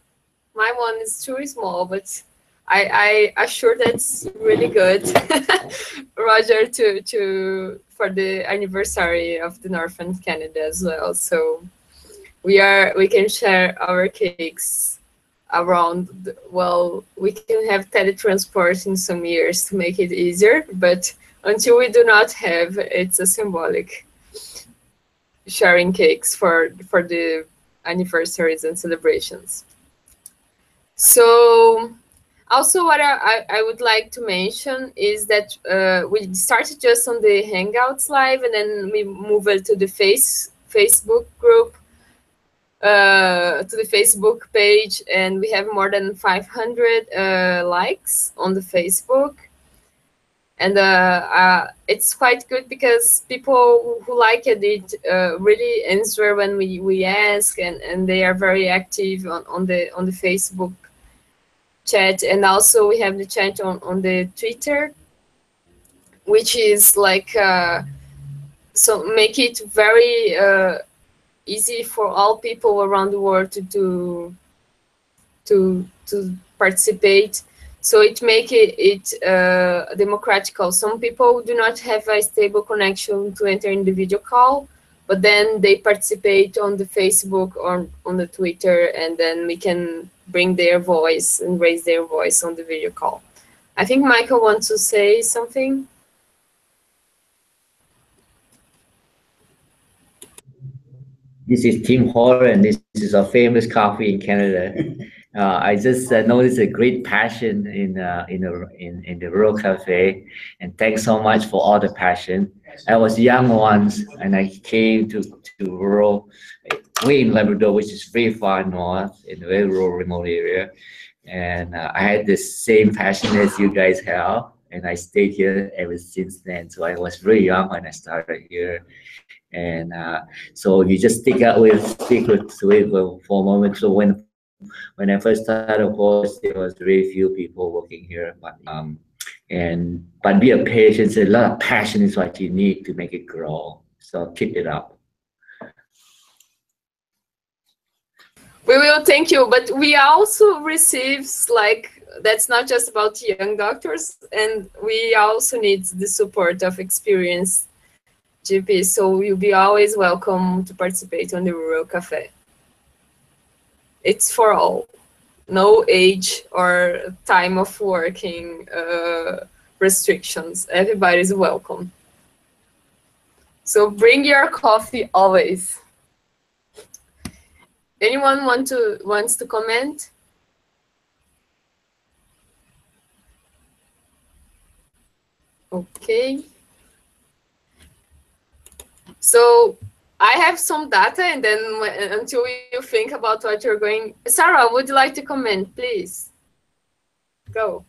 [SPEAKER 1] My one is too small, but I assure that's really good, Roger, for the anniversary of the Northern Canada as well. So we can share our cakes around. Well, we can have teletransport in some years to make it easier, but until we do not have, it's a symbolic sharing cakes for the anniversaries and celebrations. So also what I would like to mention is that we started just on the Hangouts Live, and then we moved to the Facebook group, to the Facebook page, and we have more than 500 likes on the Facebook. And it's quite good because people who like it really answer when we ask, and they are very active on the Facebook chat. And also we have the chat on the Twitter, which is like so make it very easy for all people around the world to participate. So it make it democratical. Some people do not have a stable connection to enter in the video call, but then they participate on the Facebook or on the Twitter, and then we can bring their voice and raise their voice on the video call. I think Michael wants to say something.
[SPEAKER 11] This is Tim Horner, and this is a famous coffee in Canada. I just noticed a great passion in the Rural Cafe, and thanks so much for all the passion. I was young once, and I came to rural, way in Labrador, which is very far north in a very rural, remote area, and I had the same passion as you guys have, and I stayed here ever since then. So I was very young when I started here. And so you just stick with for a moment. So when I first started, of course, there was very few people working here, but be a patient. A lot of passion is what you need to make it grow. So keep it up.
[SPEAKER 1] We will, thank you. But we also receive, like, that's not just about young doctors, and we also need the support of experienced GPs. So you'll be always welcome to participate on the Rural Café. It's for all, no age or time of working restrictions. Everybody's welcome. So bring your coffee always. Anyone wants to comment? Okay. So I have some data, and then until you think about what you're going, Sarah, would you like to comment, please? Go.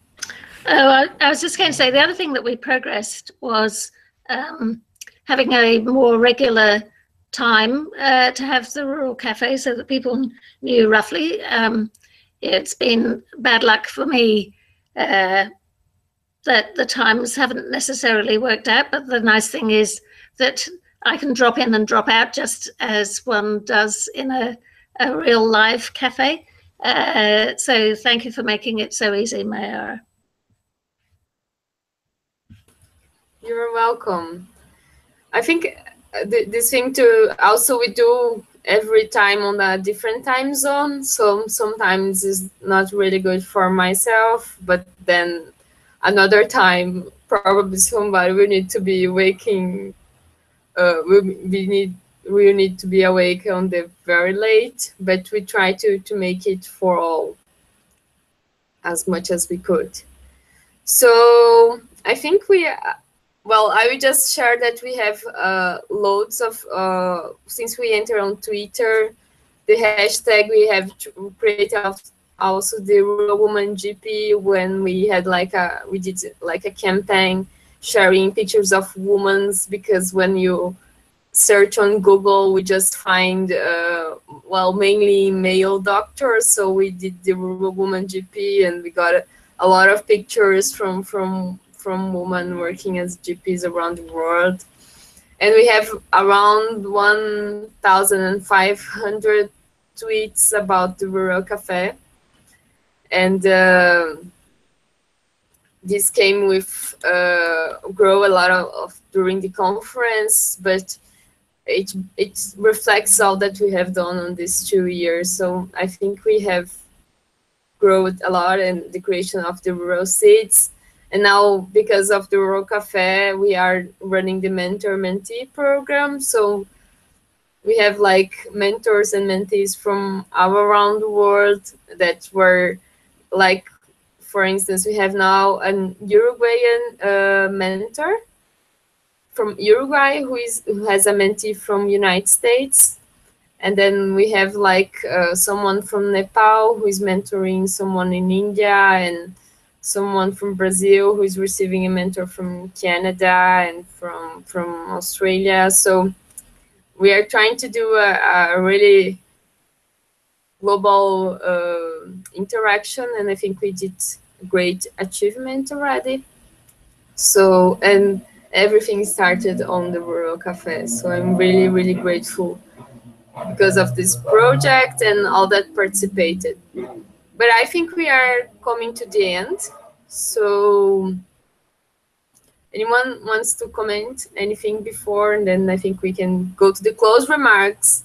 [SPEAKER 2] Oh, I was just going to say the other thing that we progressed was having a more regular time to have the Rural Café, so that people knew roughly. It's been bad luck for me that the times haven't necessarily worked out, but the nice thing is that I can drop in and drop out just as one does in a real live cafe. So thank you for making it so easy, Mayara.
[SPEAKER 1] You're welcome. I think this thing too, also we do every time on a different time zone. So sometimes it's not really good for myself, but then another time probably somebody will need to be waking. We need to be awake on the very late, but we try to make it for all as much as we could. So I think well, I will just share that we have loads of, since we enter on Twitter, the hashtag we have created also the Rural Woman GP, when we had we did like a campaign sharing pictures of women, because when you search on Google, we just find, well, mainly male doctors. So we did the Rural Woman GP, and we got a lot of pictures from women working as GPs around the world. And we have around 1,500 tweets about the Rural Café. And this came with grow a lot of during the conference, but it reflects all that we have done on these 2 years. So I think we have grown a lot in the creation of the rural seeds. And now, because of the Rural Café, we are running the mentor-mentee program. So we have like mentors and mentees from all around the world that were like, for instance, we have now an Uruguayan mentor from Uruguay who has a mentee from United States. And then we have like someone from Nepal who is mentoring someone in India, and someone from Brazil who is receiving a mentor from Canada and from Australia. So we are trying to do a really global interaction, and I think we did great achievement already. So, and everything started on the Rural Café. So I'm really, really grateful because of this project and all that participated. But I think we are coming to the end. So anyone wants to comment anything before, and then I think we can go to the close remarks.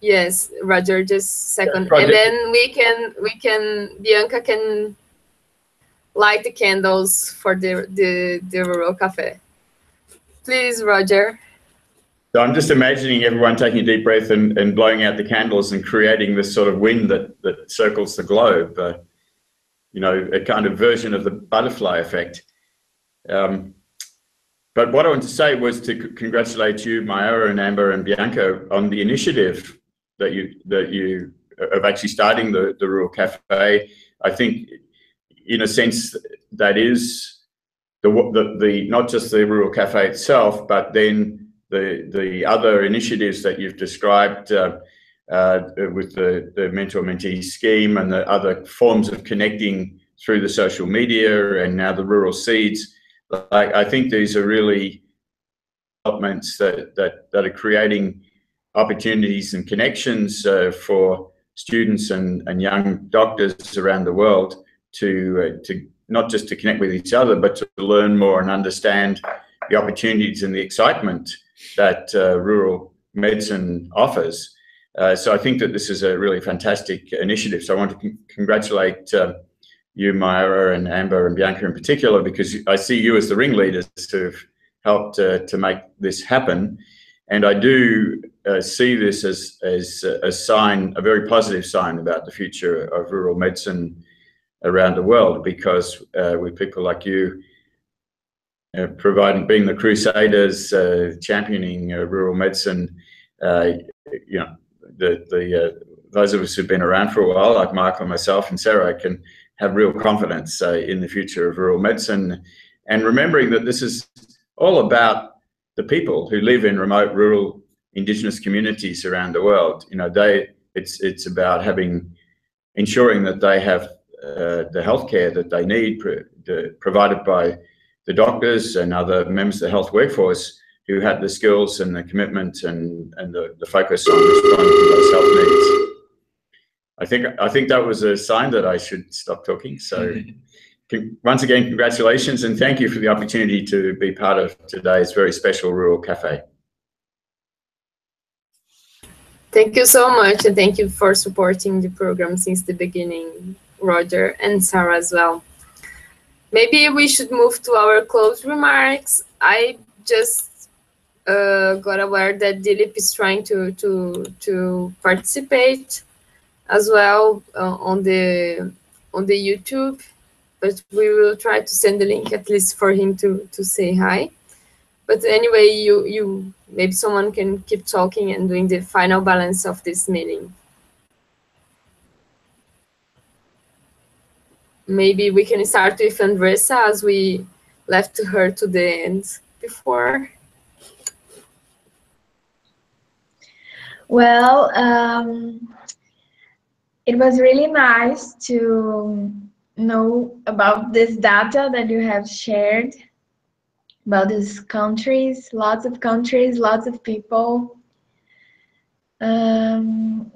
[SPEAKER 1] Yes, Roger, just second. And then we can Bianca can light the candles for the Rural Café. Please, Roger.
[SPEAKER 7] So I'm just imagining everyone taking a deep breath and blowing out the candles and creating this sort of wind that circles the globe, you know, a kind of version of the butterfly effect. But what I wanted to say was to congratulate you, Mayra and Amber and Bianca, on the initiative that you of actually starting the Rural Café. I think, in a sense, that is the not just the Rural Café itself, but then the other initiatives that you've described with the mentor-mentee scheme and the other forms of connecting through the social media, and now the rural seeds. I think these are really developments that are creating opportunities and connections for students and young doctors around the world to not just to connect with each other, but to learn more and understand the opportunities and the excitement that rural medicine offers. So I think that this is a really fantastic initiative. So I want to congratulate you, Mayra, and Amber and Bianca in particular, because I see you as the ringleaders who've helped to make this happen. And I do see this as a sign, a very positive sign about the future of rural medicine around the world, because with people like you being the crusaders, championing rural medicine, you know, those of us who've been around for a while, like Michael, myself, and Sarah, can have real confidence in the future of rural medicine, and remembering that this is all about the people who live in remote, rural, Indigenous communities around the world. You know, it's about ensuring that they have the healthcare that they need, provided by the doctors and other members of the health workforce who have the skills and the commitment and the focus on responding to those health needs. I think that was a sign that I should stop talking. So once again, congratulations, and thank you for the opportunity to be part of today's very special Rural Café.
[SPEAKER 1] Thank you so much, and thank you for supporting the program since the beginning, Roger and Sarah as well. Maybe we should move to our close remarks. I just got aware that Dilip is trying to participate as well on the YouTube, but we will try to send the link at least for him to say hi. But anyway, you maybe someone can keep talking and doing the final balance of this meeting. Maybe we can start with Andressa as we left her to the end before.
[SPEAKER 4] Well, it was really nice to know about this data that you have shared about these countries, lots of people. I'm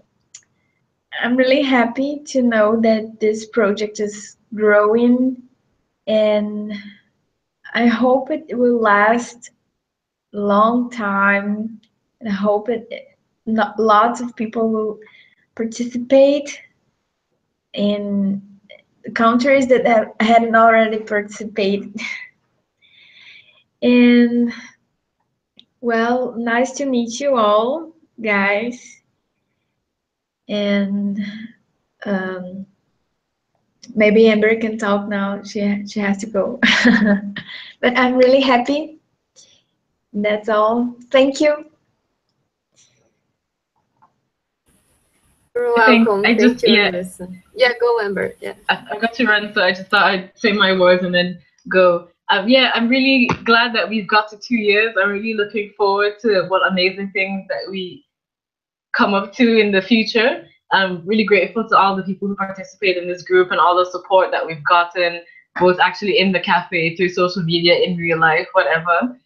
[SPEAKER 4] really happy to know that this project is growing, and I hope it will last a long time. And I hope lots of people will participate in the countries that hadn't already participated. And well, nice to meet you all, guys. And maybe Amber can talk now. She has to go. But I'm really happy. That's all. Thank you.
[SPEAKER 1] You're
[SPEAKER 5] I think
[SPEAKER 1] welcome.
[SPEAKER 5] I
[SPEAKER 1] Thank
[SPEAKER 5] just-
[SPEAKER 1] you,
[SPEAKER 5] yeah.
[SPEAKER 1] Andressa. Yeah, go, Amber. Yeah.
[SPEAKER 5] I've got to run, so I just thought I'd say my words and then go. Yeah, I'm really glad that we've got to 2 years. I'm really looking forward to what amazing things that we come up to in the future. I'm really grateful to all the people who participate in this group and all the support that we've gotten, both actually in the cafe, through social media, in real life, whatever.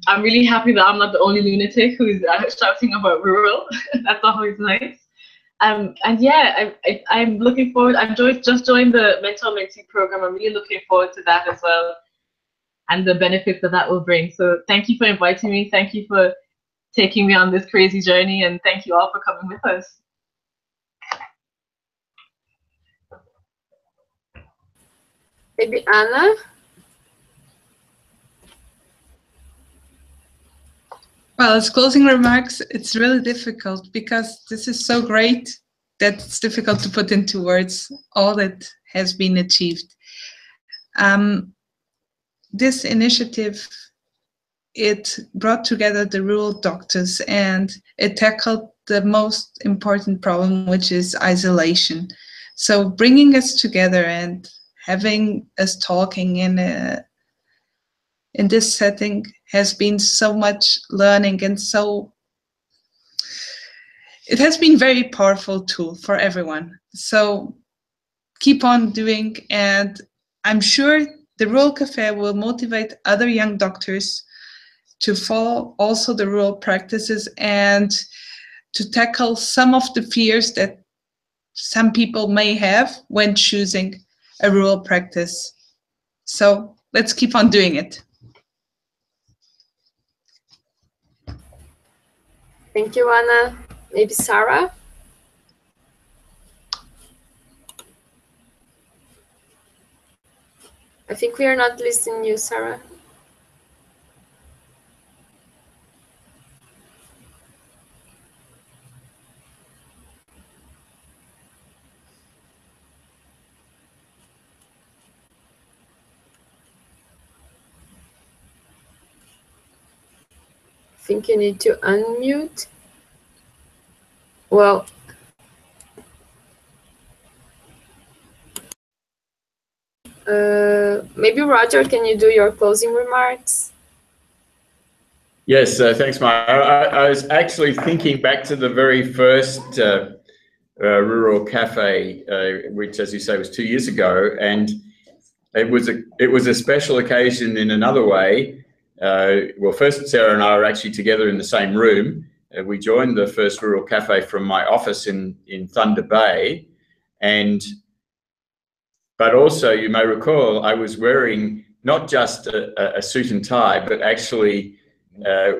[SPEAKER 5] I'm really happy that I'm not the only lunatic who's shouting about rural. That's always nice. And yeah, I'm looking forward. I've just joined the mentor mentee program. I'm really looking forward to that as well, and the benefits that will bring. So thank you for inviting me. Thank you for taking me on this crazy journey, and thank you all for coming with us.
[SPEAKER 1] Maybe Anna?
[SPEAKER 6] Well, as closing remarks, it's really difficult because this is so great that it's difficult to put into words all that has been achieved. This initiative, it brought together the rural doctors and it tackled the most important problem, which is isolation. So bringing us together and having us talking in this setting has been so much learning, and so it has been very powerful tool for everyone. So keep on doing, and I'm sure the Rural Café will motivate other young doctors to follow also the rural practices and to tackle some of the fears that some people may have when choosing a rural practice. So let's keep on doing it.
[SPEAKER 1] Thank you, Anna. Maybe Sarah? I think we are not listening to you, Sarah. I think you need to unmute. Well, maybe Roger, can you do your closing remarks?
[SPEAKER 7] Yes, thanks, Maya. I was actually thinking back to the very first Rural Cafe, which, as you say, was 2 years ago, and it was a special occasion in another way. Well, first, Sarah and I were actually together in the same room. We joined the first Rural Cafe from my office in Thunder Bay, but also, you may recall, I was wearing not just a suit and tie, but actually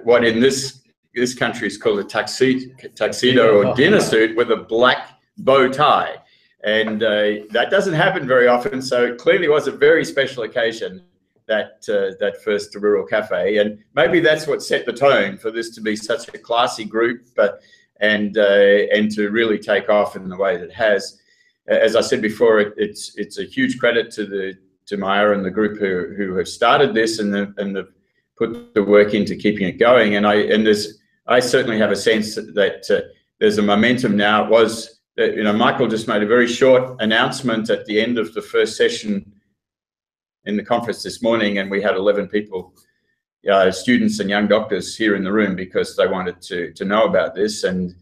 [SPEAKER 7] what in this this country is called a tuxedo or dinner suit with a black bow tie. And that doesn't happen very often. So it clearly was a very special occasion, that first Rural Cafe. And maybe that's what set the tone for this to be such a classy group and to really take off in the way that it has. As I said before, it's a huge credit to Maya and the group who have started this and have put the work into keeping it going. And I certainly have a sense that there's a momentum now. It was, Michael just made a very short announcement at the end of the first session in the conference this morning, and we had 11 people, students and young doctors here in the room because they wanted to know about this, and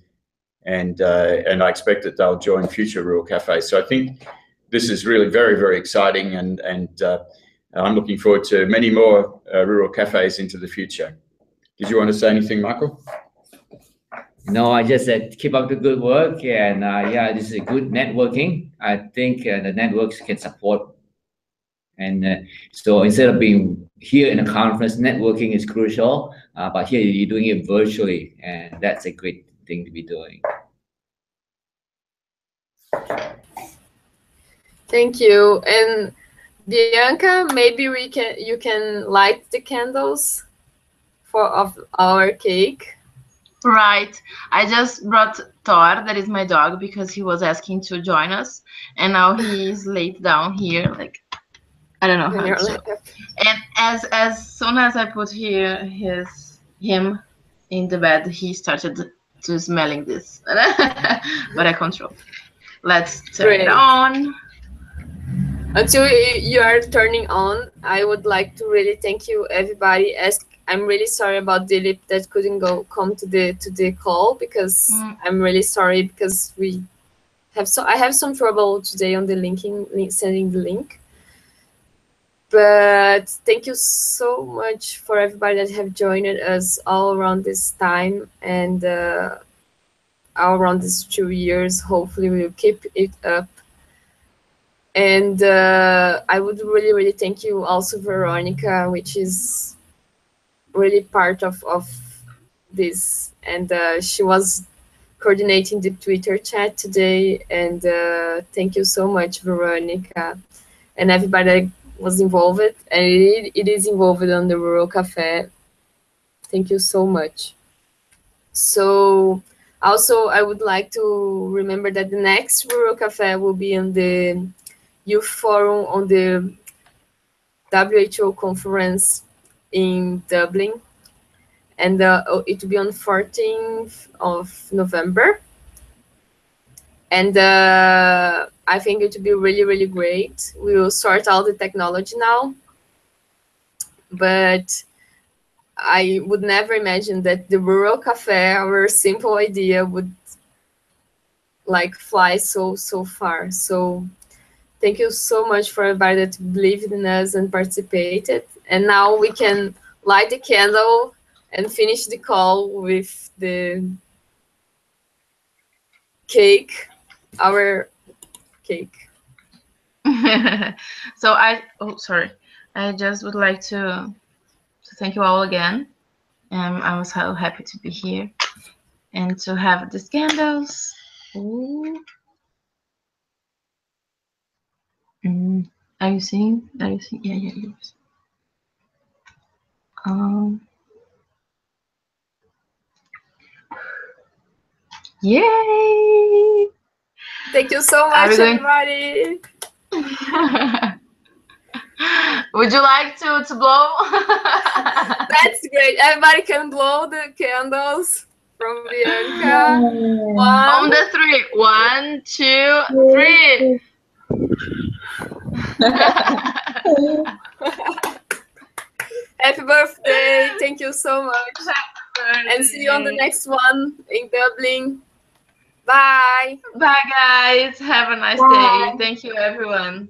[SPEAKER 7] I expect that they'll join future Rural Cafes. So I think this is really very, very exciting, and I'm looking forward to many more Rural Cafes into the future. Did you want to say anything, Michael?
[SPEAKER 11] No, I just said keep up the good work, and yeah, this is a good networking. I think the networks can support, and so instead of being here in a conference, networking is crucial. But here you're doing it virtually, and that's a great thing to be doing.
[SPEAKER 1] Thank you. And Bianca, maybe you can light the candles of our cake.
[SPEAKER 3] Right. I just brought Thor, that is my dog, because he was asking to join us, and now he's laid down here, like I don't know how to. And as soon as I put him in the bed, he started to smelling this, but I controlled. Let's turn it on.
[SPEAKER 1] Until you are turning on, I would like to really thank you, everybody. I'm really sorry about Dilip that couldn't come to the call, because I'm really sorry because I have some trouble today on the sending the link. But thank you so much for everybody that have joined us all around this time, and all around these 2 years. Hopefully we'll keep it up. And I would really, really thank you also, Veronica, which is really part of this, and she was coordinating the Twitter chat today, and thank you so much, Veronica, and everybody that was involved, and it is involved on the Rural Cafe. Thank you so much. So also I would like to remember that the next Rural Cafe will be on the Youth Forum on the WHO conference in Dublin, and it will be on 14th of November, and I think it will be really, really great. We will sort out the technology now, but I would never imagine that the Rural Cafe, our simple idea, would like fly so far. So thank you so much for everybody that believed in us and participated. And now we can light the candle and finish the call with the cake, our cake.
[SPEAKER 3] So I just would like to thank you all again. I was so happy to be here and to have these candles. Ooh. Are you seeing? Yeah. Yay!
[SPEAKER 1] Thank you so much, everybody.
[SPEAKER 3] Would you like to blow?
[SPEAKER 1] That's great. Everybody can blow the candles from Bianca.
[SPEAKER 3] On the 3. 1, 2, 3.
[SPEAKER 1] Happy birthday. Thank you so much. And see you on the next one in Dublin. Bye.
[SPEAKER 3] Bye, guys. Have a nice day. Thank you, everyone.